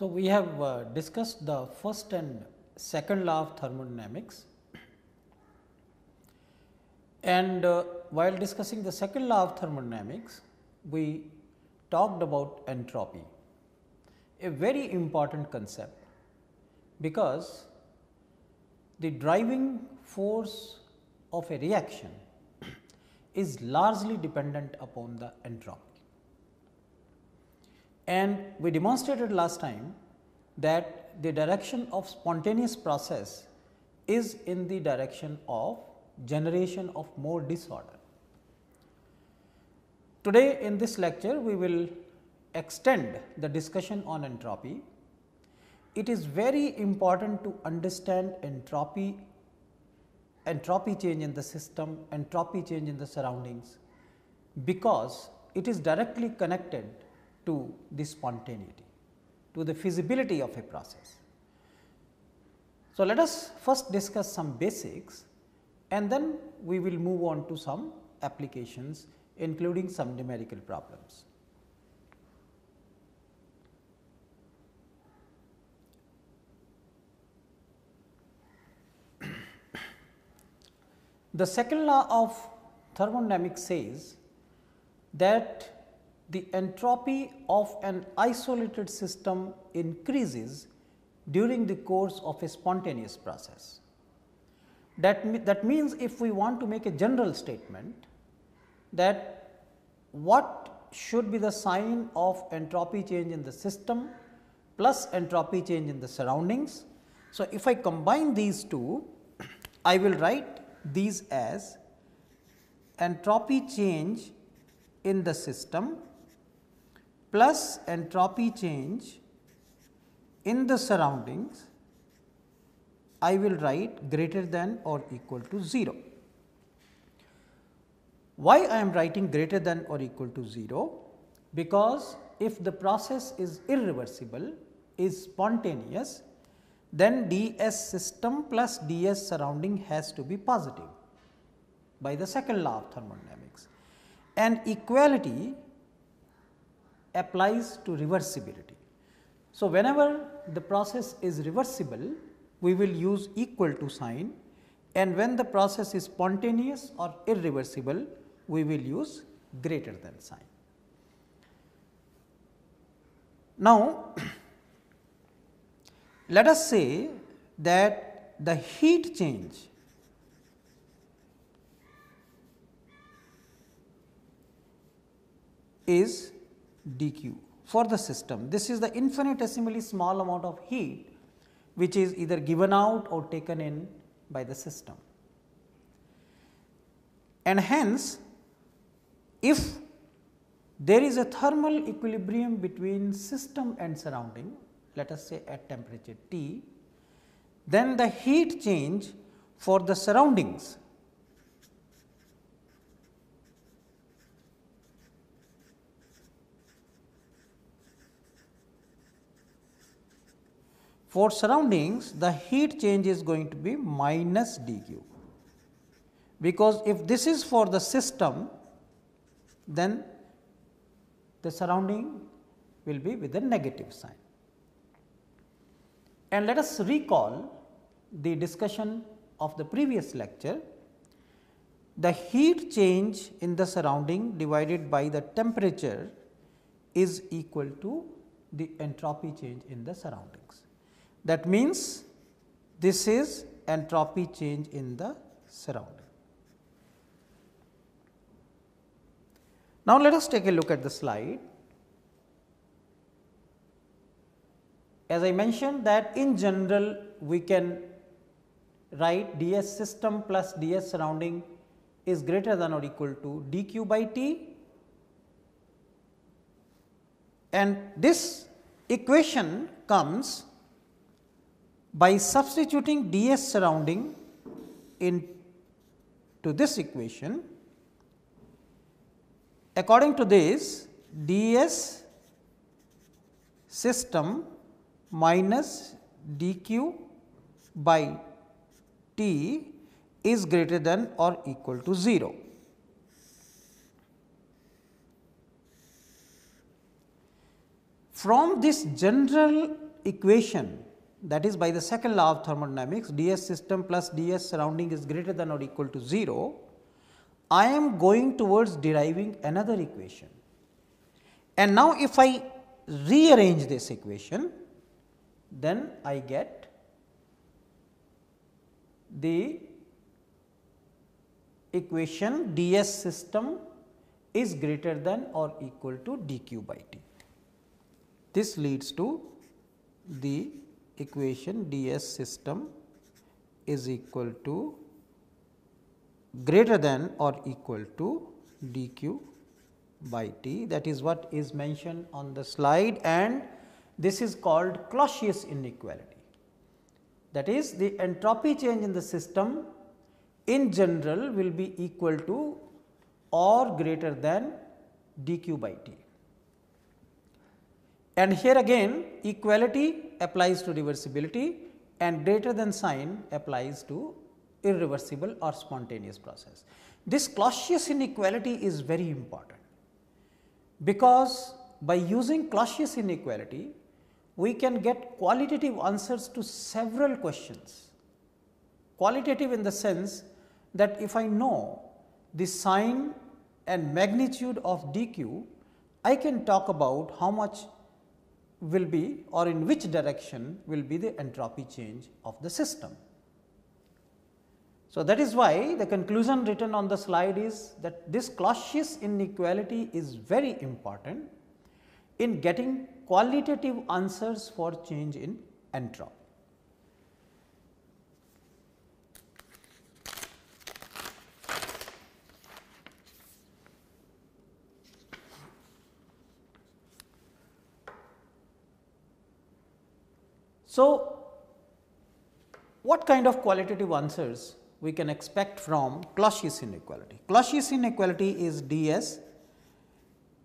So, we have discussed the first and second law of thermodynamics, and while discussing the second law of thermodynamics, we talked about entropy, a very important concept, because the driving force of a reaction is largely dependent upon the entropy. And we demonstrated last time that the direction of spontaneous process is in the direction of generation of more disorder. Today in this lecture, we will extend the discussion on entropy. It is very important to understand entropy change in the system, entropy change in the surroundings, because it is directly connected to the spontaneity, to the feasibility of a process. So, let us first discuss some basics, and then we will move on to some applications, including some numerical problems. The second law of thermodynamics says that the entropy of an isolated system increases during the course of a spontaneous process. That means, if we want to make a general statement that what should be the sign of entropy change in the system plus entropy change in the surroundings. So, if I combine these two, I will write these as entropy change in the system plus entropy change in the surroundings, I will write greater than or equal to 0. Why I am writing greater than or equal to 0? Because if the process is irreversible, is spontaneous, then ds system plus ds surrounding has to be positive by the second law of thermodynamics, and equality applies to reversibility. So, whenever the process is reversible, we will use equal to sign, and when the process is spontaneous or irreversible, we will use greater than sign. Now, let us say that the heat change is dq for the system. This is the infinitesimally small amount of heat which is either given out or taken in by the system. And hence, if there is a thermal equilibrium between system and surrounding, let us say at temperature T, then the heat change for the surroundings the heat change is going to be minus dq, because if this is for the system, then the surrounding will be with a negative sign. And let us recall the discussion of the previous lecture. The heat change in the surrounding divided by the temperature is equal to the entropy change in the surroundings. That means, this is entropy change in the surrounding. Now, let us take a look at the slide. As I mentioned that in general, we can write ds system plus ds surrounding is greater than or equal to dq by t, and this equation comes by substituting ds surrounding into this equation. According to this, ds system minus dq by t is greater than or equal to 0. From this general equation, that is by the second law of thermodynamics, ds system plus ds surrounding is greater than or equal to 0, I am going towards deriving another equation. And now, if I rearrange this equation, then I get the equation ds system is greater than or equal to dq by t. This leads to the equation ds system is equal to greater than or equal to dq by t. That is what is mentioned on the slide, and this is called Clausius inequality. That is, the entropy change in the system in general will be equal to or greater than dq by t. And here again equality applies to reversibility and greater than sign applies to irreversible or spontaneous process. This Clausius inequality is very important, because by using Clausius inequality we can get qualitative answers to several questions. Qualitative in the sense that if I know the sign and magnitude of dq, I can talk about how much will be or in which direction will be the entropy change of the system. So, that is why the conclusion written on the slide is that this Clausius inequality is very important in getting qualitative answers for change in entropy. So, what kind of qualitative answers we can expect from Clausius inequality? Clausius inequality is ds.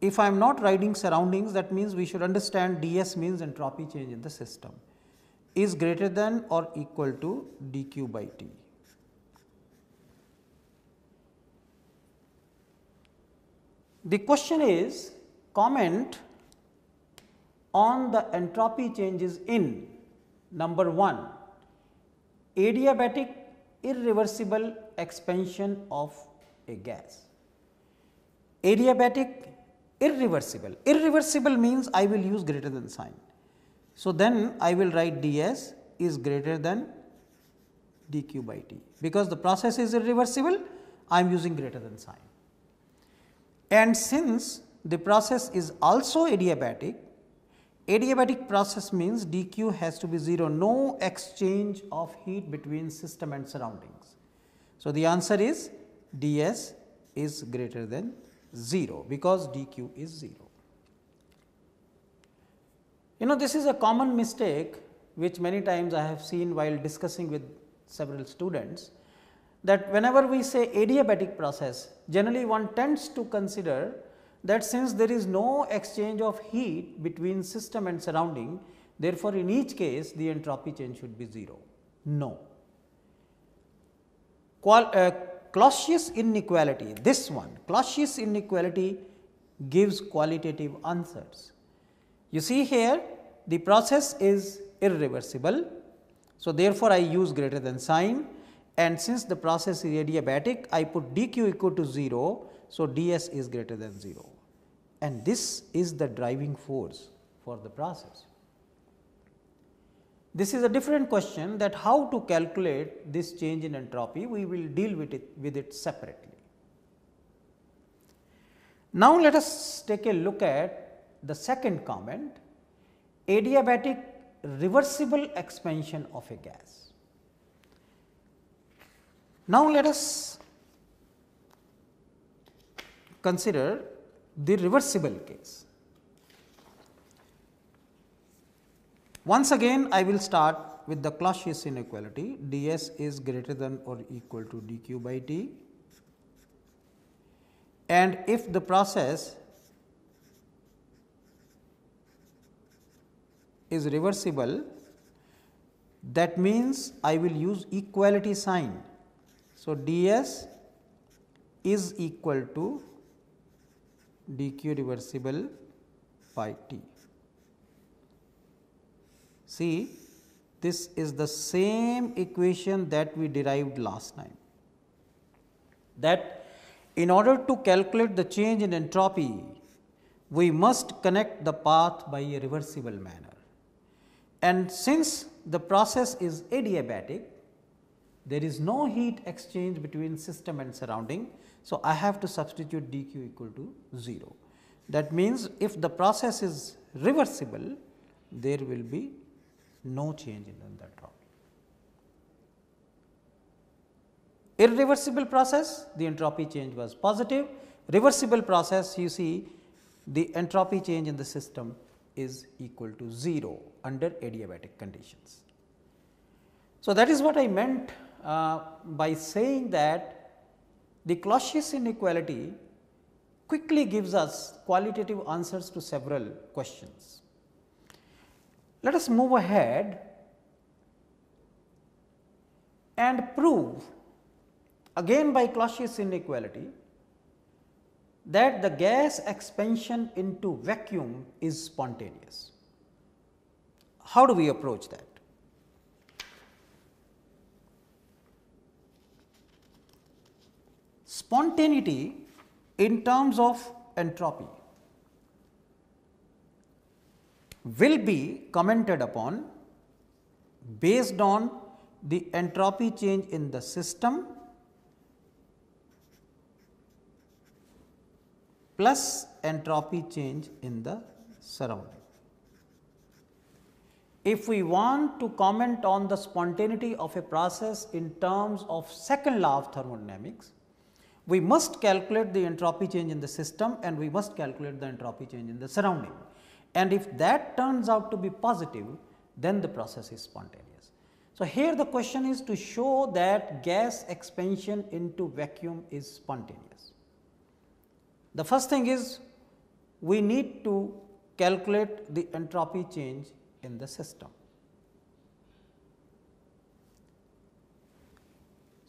If I am not writing surroundings, that means we should understand ds means entropy change in the system is greater than or equal to dq by t. The question is comment on the entropy changes in number 1, adiabatic irreversible expansion of a gas. Adiabatic irreversible. Irreversible means I will use greater than sign. So, then I will write ds is greater than dq by t, because the process is irreversible, I am using greater than sign. And since the process is also adiabatic, adiabatic process means dq has to be 0, no exchange of heat between system and surroundings. So, the answer is ds is greater than 0, because dq is 0. You know, this is a common mistake which many times I have seen while discussing with several students, that whenever we say adiabatic process, generally one tends to consider that since there is no exchange of heat between system and surrounding, therefore, in each case the entropy change should be 0. No. Clausius inequality, this one, Clausius inequality gives qualitative answers. You see here the process is irreversible. So, therefore, I use greater than sign, and since the process is adiabatic, I put dq equal to 0. So, ds is greater than 0, and this is the driving force for the process. This is a different question, that how to calculate this change in entropy, we will deal with it separately. Now, let us take a look at the second comment, adiabatic reversible expansion of a gas. Now, let us consider the reversible case. Once again, I will start with the Clausius inequality, ds is greater than or equal to dq by t, and if the process is reversible, that means I will use equality sign. So, ds is equal to dq reversible by t. See, this is the same equation that we derived last time, that in order to calculate the change in entropy, we must connect the path by a reversible manner. And since the process is adiabatic, there is no heat exchange between system and surrounding. So, I have to substitute dq equal to 0. That means, if the process is reversible, there will be no change in the entropy. Irreversible process, the entropy change was positive. Reversible process, you see the entropy change in the system is equal to 0 under adiabatic conditions. So, that is what I meant by saying that the Clausius inequality quickly gives us qualitative answers to several questions. Let us move ahead and prove again by Clausius inequality that the gas expansion into vacuum is spontaneous. How do we approach that? Spontaneity in terms of entropy will be commented upon based on the entropy change in the system plus entropy change in the surrounding. If we want to comment on the spontaneity of a process in terms of second law of thermodynamics, we must calculate the entropy change in the system and we must calculate the entropy change in the surrounding. And if that turns out to be positive, then the process is spontaneous. So, here the question is to show that gas expansion into vacuum is spontaneous. The first thing is we need to calculate the entropy change in the system.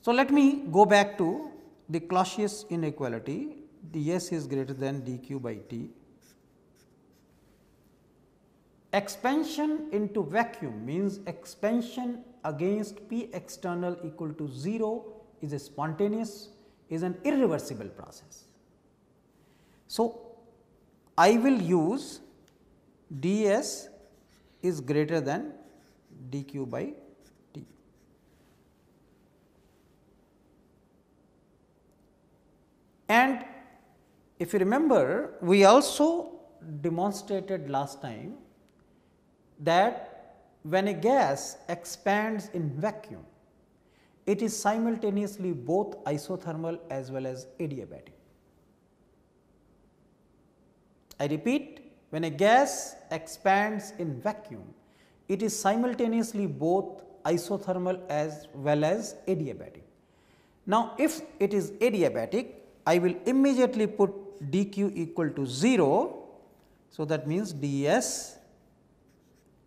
So, let me go back to the Clausius inequality, ds is greater than dq by t. Expansion into vacuum means expansion against P external equal to 0 is a spontaneous, is an irreversible process. So, I will use ds is greater than dq by t. And if you remember, we also demonstrated last time that when a gas expands in vacuum, it is simultaneously both isothermal as well as adiabatic. I repeat, when a gas expands in vacuum, it is simultaneously both isothermal as well as adiabatic. Now, if it is adiabatic, I will immediately put dq equal to 0. So, that means ds.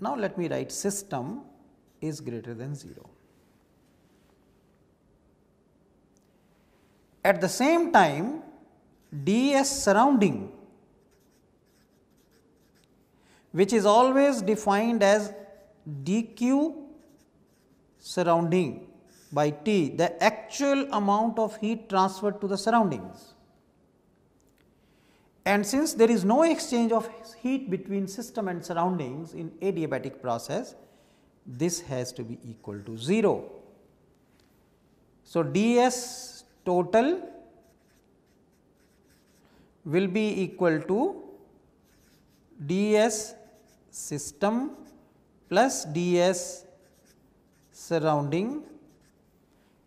Now, let me write system is greater than 0. At the same time, ds surrounding, which is always defined as dq surrounding by T, the actual amount of heat transferred to the surroundings. And since there is no exchange of heat between system and surroundings in adiabatic process, this has to be equal to 0. So, ds total will be equal to ds system plus ds surrounding.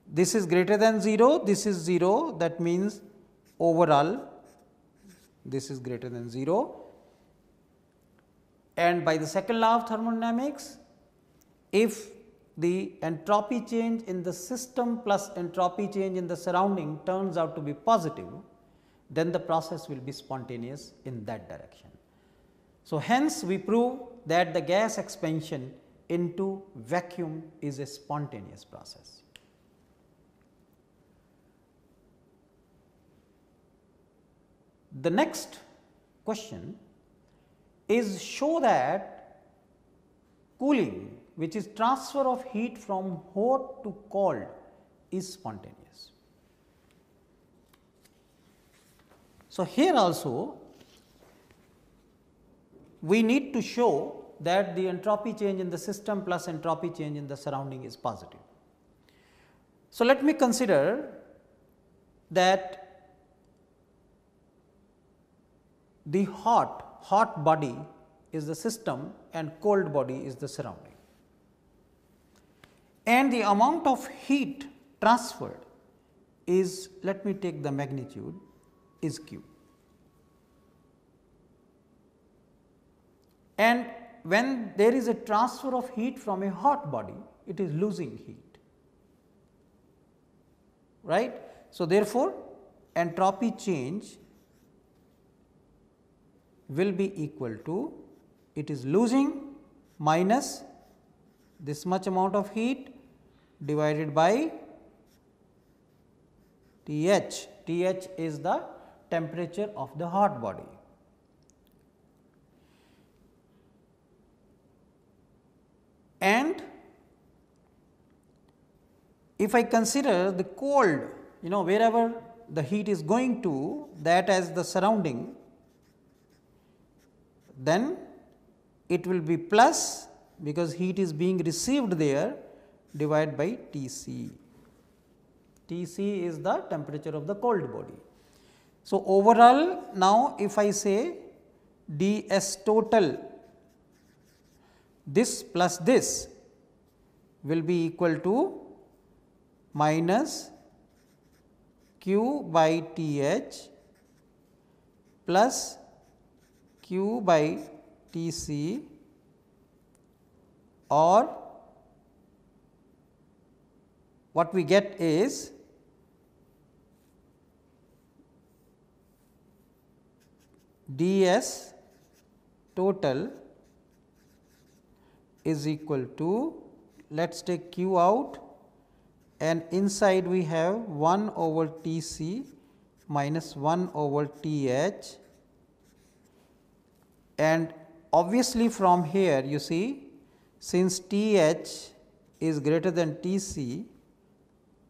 This is greater than 0, this is 0, that means overall this is greater than 0. And by the second law of thermodynamics, if the entropy change in the system plus entropy change in the surrounding turns out to be positive, then the process will be spontaneous in that direction. So, hence we prove that the gas expansion into vacuum is a spontaneous process. The next question is show that cooling, which is transfer of heat from hot to cold, is spontaneous. So, here also we need to show that the entropy change in the system plus entropy change in the surrounding is positive. So, let me consider that the hot body is the system and cold body is the surrounding, and the amount of heat transferred is, let me take the magnitude, is Q. And when there is a transfer of heat from a hot body, it is losing heat, right. So, therefore, entropy change will be equal to, it is losing minus this much amount of heat divided by Th. Th is the temperature of the hot body. And if I consider the cold, wherever the heat is going to, that as the surrounding, then it will be plus, because heat is being received there, divided by Tc. Tc is the temperature of the cold body. So, overall, now if I say ds total, this plus this will be equal to minus Q by Th plus Q by Tc, or what we get is ds total is equal to, let us take Q out, and inside we have 1 over Tc minus 1 over Th, and obviously from here you see, since Th is greater than Tc,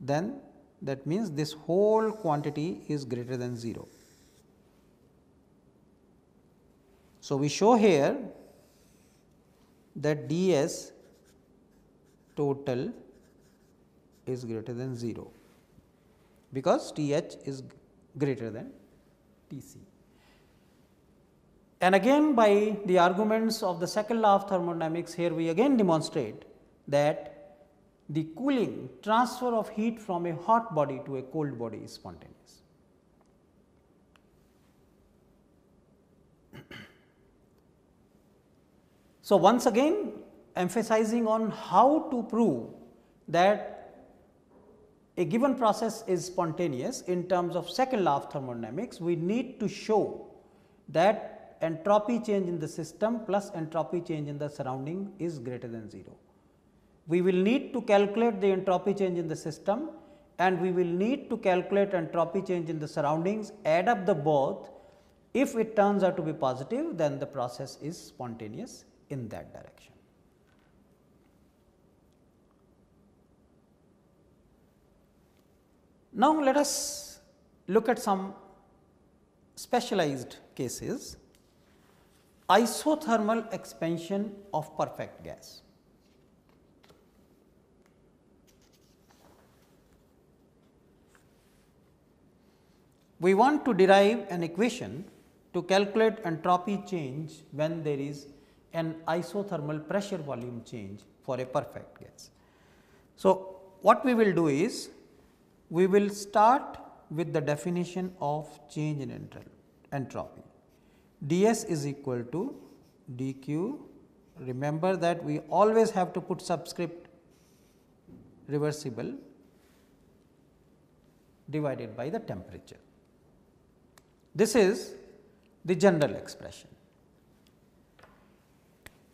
then that means this whole quantity is greater than 0. So, we show here that ds total is greater than 0, because Th is greater than Tc. And again, by the arguments of the second law of thermodynamics, here we again demonstrate that the cooling, transfer of heat from a hot body to a cold body is spontaneous. So, once again emphasizing on how to prove that a given process is spontaneous in terms of second law of thermodynamics, we need to show that entropy change in the system plus entropy change in the surrounding is greater than 0. We will need to calculate the entropy change in the system, and we will need to calculate entropy change in the surroundings, add up the both. If it turns out to be positive, then the process is spontaneous in that direction. Now, let us look at some specialized cases. Isothermal expansion of perfect gas. We want to derive an equation to calculate entropy change when there is an isothermal pressure volume change for a perfect gas. So, what we will do is, we will start with the definition of change in entropy. ds is equal to dq. Remember that we always have to put subscript reversible divided by the temperature. This is the general expression.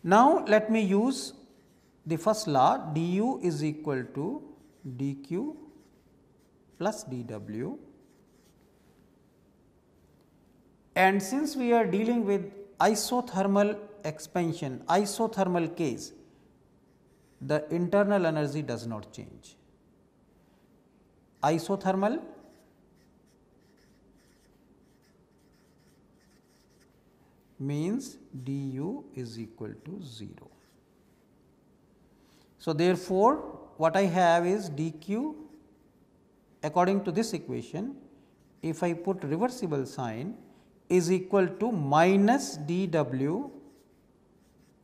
Now, let me use the first law, du is equal to dq plus dw, and since we are dealing with isothermal expansion, isothermal case, the internal energy does not change. Isothermal means du is equal to 0. So, therefore, what I have is dq according to this equation, if I put reversible sign, is equal to minus dw.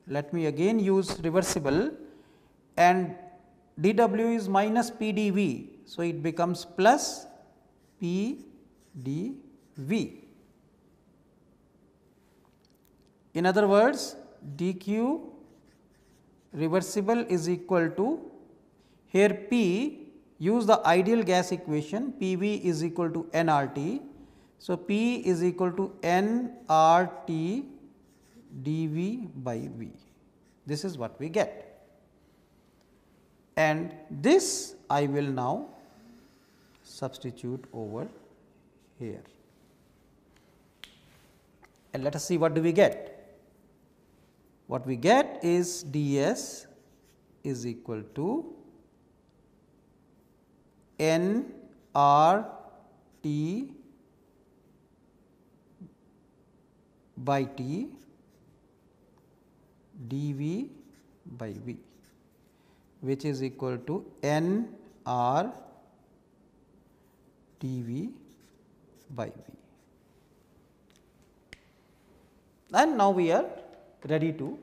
Let me again use reversible, and dw is minus pdv. So, it becomes plus pdv. In other words, dq reversible is equal to, here P, use the ideal gas equation, PV is equal to nRT. So, P is equal to nRT dV by V. This is what we get, and this I will now substitute over here, and let us see what do we get. What we get is ds is equal to nRT by T dV by V, which is equal to nR dV by V. And now we are ready to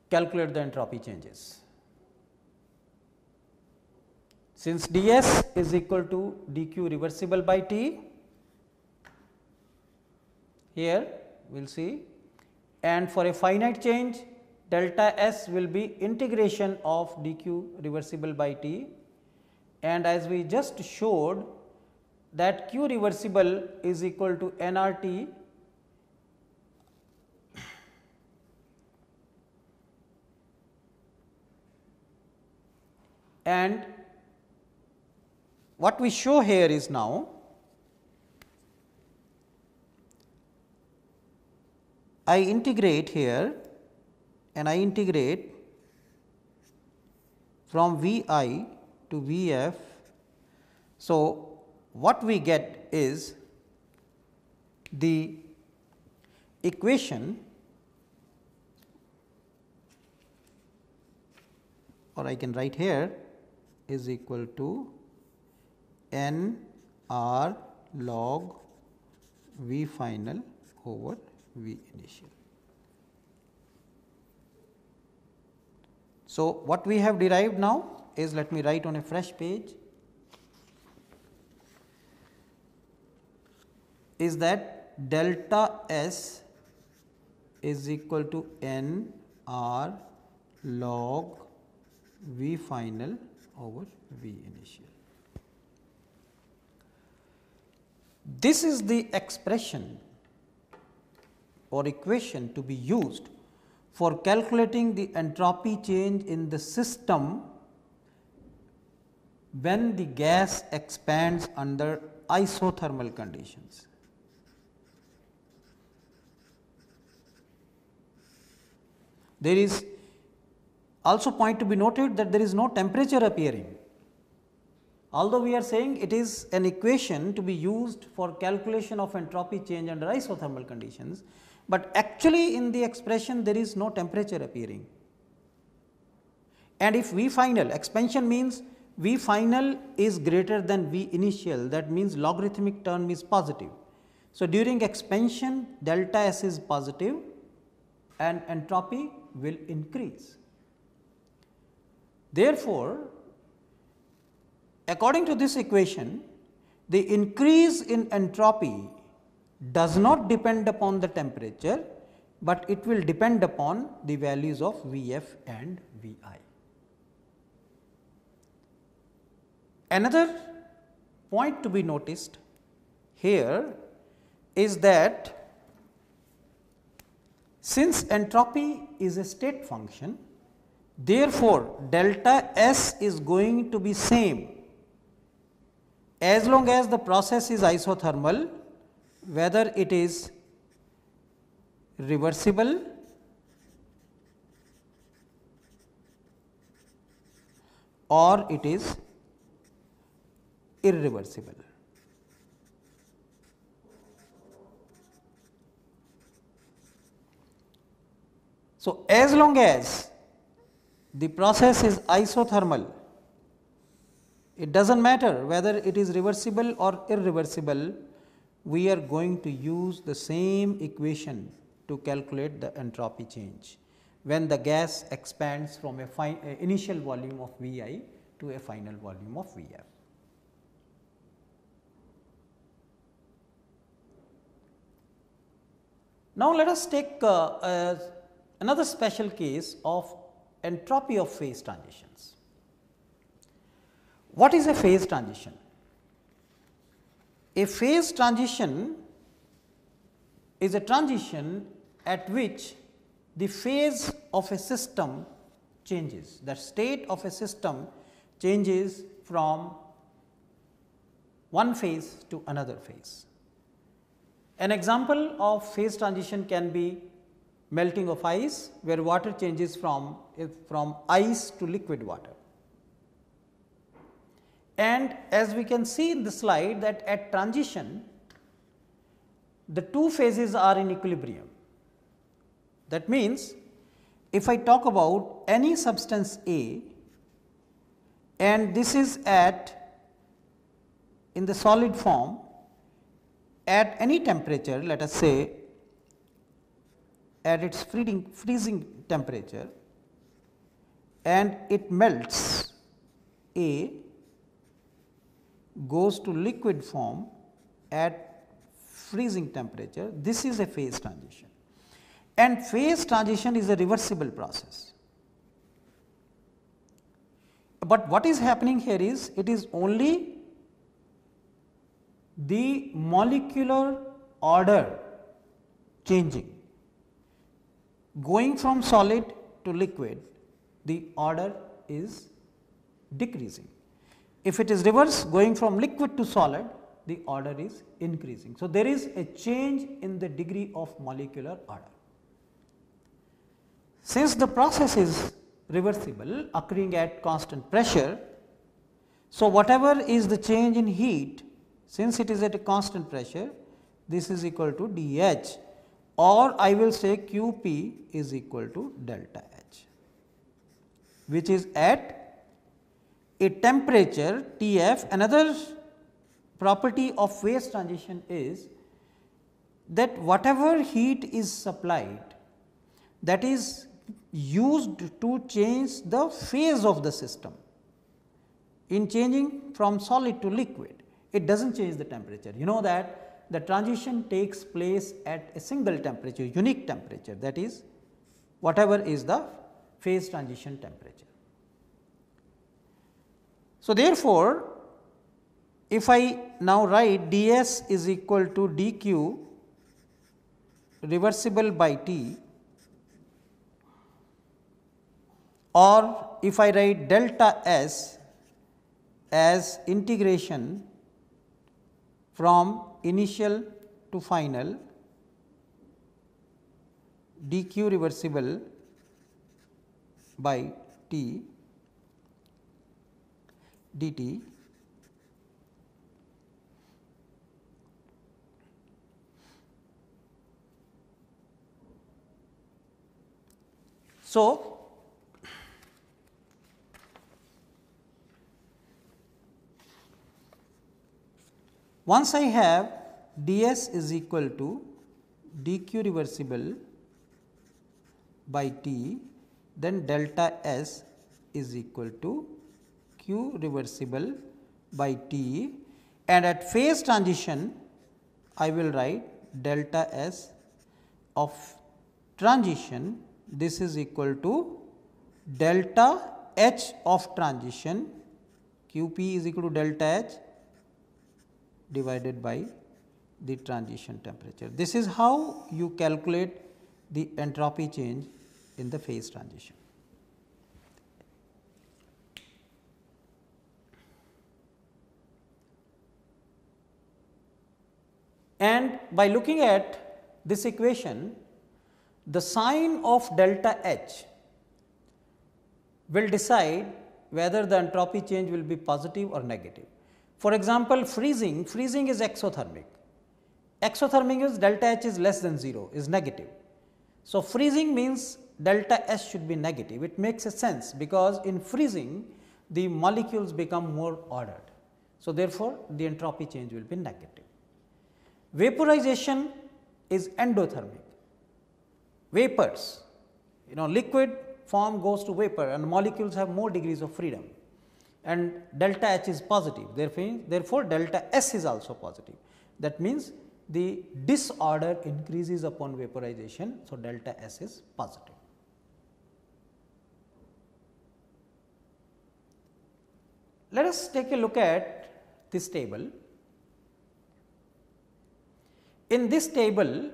calculate the entropy changes. Since ds is equal to dq reversible by T, here we will see, and for a finite change delta S will be integration of dq reversible by T, and as we just showed that q reversible is equal to nRT and what we show here is now I integrate here and I integrate from V I to V F. So, what we get is the equation, or I can write here, is equal to n r log V final over V initial. So, what we have derived now is, let me write on a fresh page, is that delta S is equal to n r log V final over V initial. This is the expression or equation to be used for calculating the entropy change in the system when the gas expands under isothermal conditions. There is also point to be noted that there is no temperature appearing. Although we are saying it is an equation to be used for calculation of entropy change under isothermal conditions, but actually in the expression there is no temperature appearing. And if V final, expansion means V final is greater than V initial, that means logarithmic term is positive. So, during expansion delta S is positive and entropy will increase. Therefore, according to this equation, the increase in entropy does not depend upon the temperature, but it will depend upon the values of Vf and Vi. Another point to be noticed here is that since entropy is a state function, therefore, delta S is going to be same as long as the process is isothermal, whether it is reversible or it is irreversible. So, as long as the process is isothermal, it does not matter whether it is reversible or irreversible, we are going to use the same equation to calculate the entropy change when the gas expands from a initial volume of V I to a final volume of V F. Now, let us take another special case of entropy of phase transitions. What is a phase transition? A phase transition is a transition at which the phase of a system changes, the state of a system changes from one phase to another phase. An example of phase transition can be melting of ice, where water changes from ice to liquid water. And as we can see in the slide, that at transition the two phases are in equilibrium. That means, if I talk about any substance A and this is in the solid form at any temperature, let us say at its freezing temperature, and it melts, A goes to liquid form at freezing temperature, this is a phase transition. And phase transition is a reversible process. But what is happening here is, it is only the molecular order changing. Going from solid to liquid, the order is decreasing. If it is reverse, going from liquid to solid, the order is increasing. So, there is a change in the degree of molecular order. Since the process is reversible, occurring at constant pressure, so whatever is the change in heat, since it is at a constant pressure, this is equal to dH, or I will say Qp is equal to delta H, which is at a temperature Tf. Another property of phase transition is that whatever heat is supplied, that is used to change the phase of the system. In changing from solid to liquid, it does not change the temperature. You know that the transition takes place at a single temperature, unique temperature, that is whatever is the phase transition temperature. So, therefore, if I now write ds is equal to dq reversible by T, or if I write delta S as integration from initial to final dq reversible by T dt, so once I have ds is equal to dq reversible by T, then delta S is equal to q reversible by T, and at phase transition I will write delta S of transition, this is equal to delta H of transition, Qp is equal to delta H divided by the transition temperature. This is how you calculate the entropy change in the phase transition. And by looking at this equation, the sign of delta H will decide whether the entropy change will be positive or negative. For example, freezing is exothermic. Exothermic is delta H is less than 0, is negative. So, freezing means delta S should be negative. It makes a sense because in freezing the molecules become more ordered. So, therefore, the entropy change will be negative. Vaporization is endothermic. Vapors, liquid form goes to vapor and molecules have more degrees of freedom, and delta H is positive. Therefore, delta S is also positive. That means, the disorder increases upon vaporization. So, delta S is positive. Let us take a look at this table. In this table,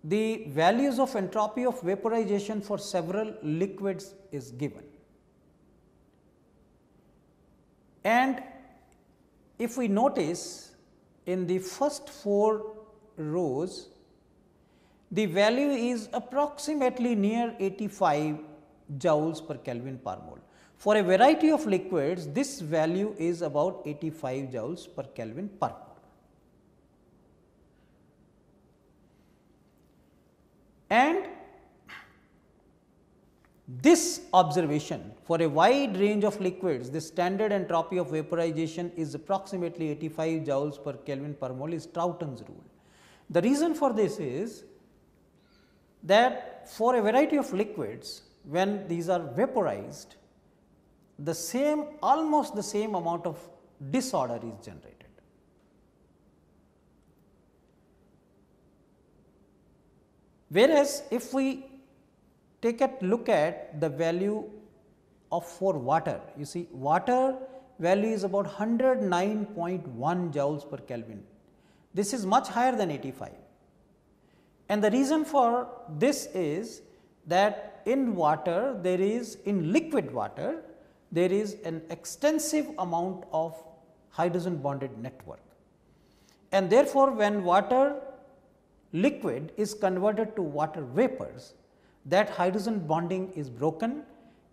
the values of entropy of vaporization for several liquids is given. And if we notice in the first 4 rows, the value is approximately near 85 joules per Kelvin per mole. For a variety of liquids, this value is about 85 joules per Kelvin per mole. And this observation, for a wide range of liquids, the standard entropy of vaporization is approximately 85 joules per Kelvin per mole is Troughton's rule. The reason for this is that for a variety of liquids, when these are vaporized, almost the same amount of disorder is generated. Whereas, if we take a look at the value of for water, you see water value is about 109.1 joules per Kelvin. This is much higher than 85, and the reason for this is that in water there is, in liquid water, there is an extensive amount of hydrogen bonded network, and therefore, when water liquid is converted to water vapors, that hydrogen bonding is broken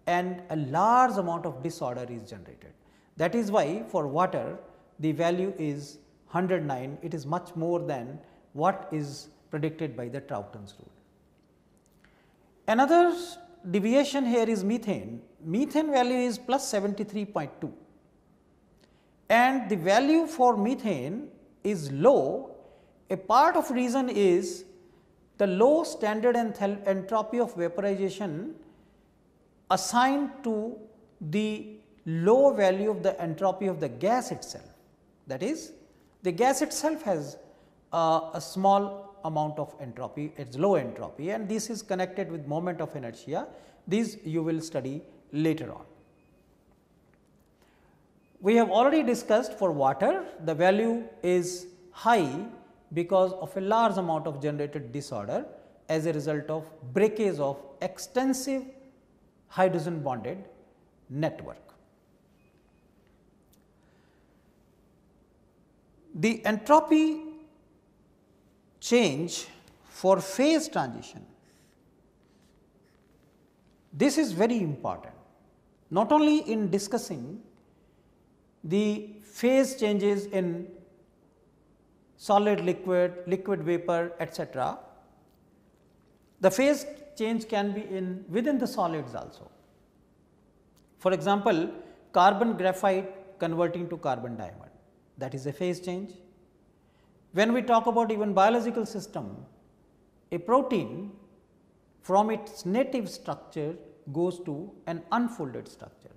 and a large amount of disorder is generated. That is why for water the value is 109, it is much more than what is predicted by the Troughton's rule. Another deviation here is methane. Methane value is plus 73.2, and the value for methane is low. A part of reason is the low standard entropy of vaporization assigned to the low value of the entropy of the gas itself. That is, the gas itself has a small amount of entropy, it is low entropy, and this is connected with moment of inertia. These you will study later on. We have already discussed for water, the value is high because of a large amount of generated disorder as a result of breakage of extensive hydrogen bonded network. The entropy change for phase transition, this is very important, not only in discussing the phase changes in solid, liquid, liquid vapor, etc. The phase change can be within the solids also. For example, carbon graphite converting to carbon diamond, that is a phase change. When we talk about even biological system, a protein from its native structure goes to an unfolded structure,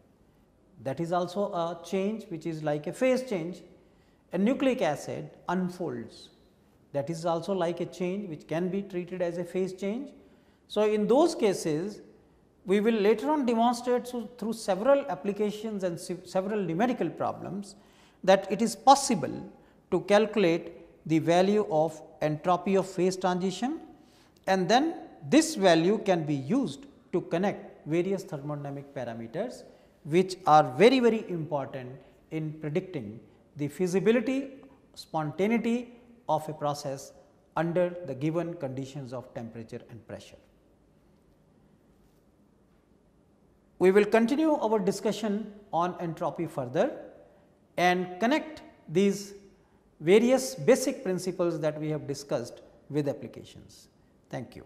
that is also a change which is like a phase change. A nucleic acid unfolds, that is also like a change which can be treated as a phase change. So, in those cases we will later on demonstrate through several applications and several numerical problems that it is possible to calculate the value of entropy of phase transition, and then this value can be used to connect various thermodynamic parameters which are very, very important in predicting the feasibility, spontaneity of a process under the given conditions of temperature and pressure. We will continue our discussion on entropy further and connect these various basic principles that we have discussed with applications. Thank you.